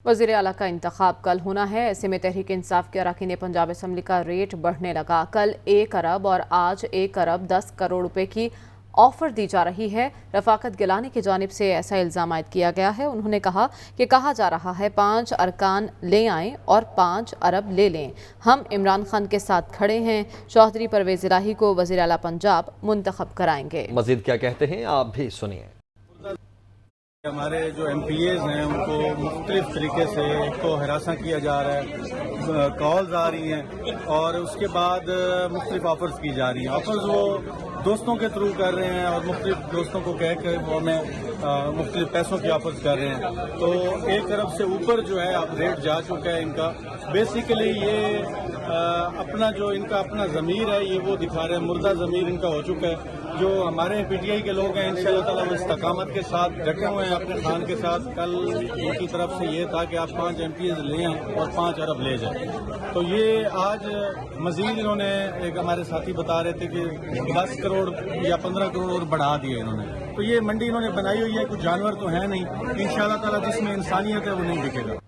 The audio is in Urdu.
وزیر اعلیٰ کا انتخاب کل ہونا ہے، ایسے میں تحریک انصاف کے اراکین پنجاب اسمبلی کا ریٹ بڑھنے لگا۔ کل 1 ارب اور آج 1 ارب 10 کروڑ روپے کی آفر دی جا رہی ہے۔ رفاقت گیلانی کی جانب سے ایسا الزام عائد کیا گیا ہے۔ انہوں نے کہا جا رہا ہے 5 ارکان لے آئیں اور 5 ارب لے لیں۔ ہم عمران خان کے ساتھ کھڑے ہیں، چوہدری پرویز الہی کو وزیر اعلیٰ پنجاب منتخب کرائیں گے۔ مزید کیا کہتے ہیں آپ بھی سنیے۔ ہمارے جو ایم پی ایز ہیں ان کو مختلف طریقے سے ایک تو ہراساں کیا جا رہا ہے، کالز آ رہی ہیں اور اس کے بعد مختلف آفرز کی جا رہی ہیں۔ آفرز وہ دوستوں کے تھرو کر رہے ہیں اور مختلف دوستوں کو کہہ کے وہ ہمیں مختلف پیسوں کی آفرز کر رہے ہیں۔ تو 1 ارب سے اوپر جو ہے اب ریٹ جا چکا ہے ان کا۔ بیسیکلی یہ اپنا جو ان کا اپنا ضمیر ہے یہ وہ دکھا رہے ہیں، مردہ ضمیر ان کا ہو چکا ہے۔ جو ہمارے پی ٹی آئی کے لوگ ہیں انشاءاللہ تعالیٰ وہ استقامت کے ساتھ ڈٹے ہوئے ہیں اپنے خان کے ساتھ۔ کل ان کی طرف سے یہ تھا کہ آپ 5 ایم پی ایز لیں اور 5 ارب لے جائیں۔ تو یہ آج مزید انہوں نے ایک ہمارے ساتھی بتا رہے تھے کہ 10 کروڑ یا 15 کروڑ اور بڑھا دیے انہوں نے۔ تو یہ منڈی انہوں نے بنائی ہوئی ہے، کچھ جانور تو ہیں نہیں، انشاءاللہ تعالیٰ جس میں انسانیت ہے وہ نہیں دکھے گا۔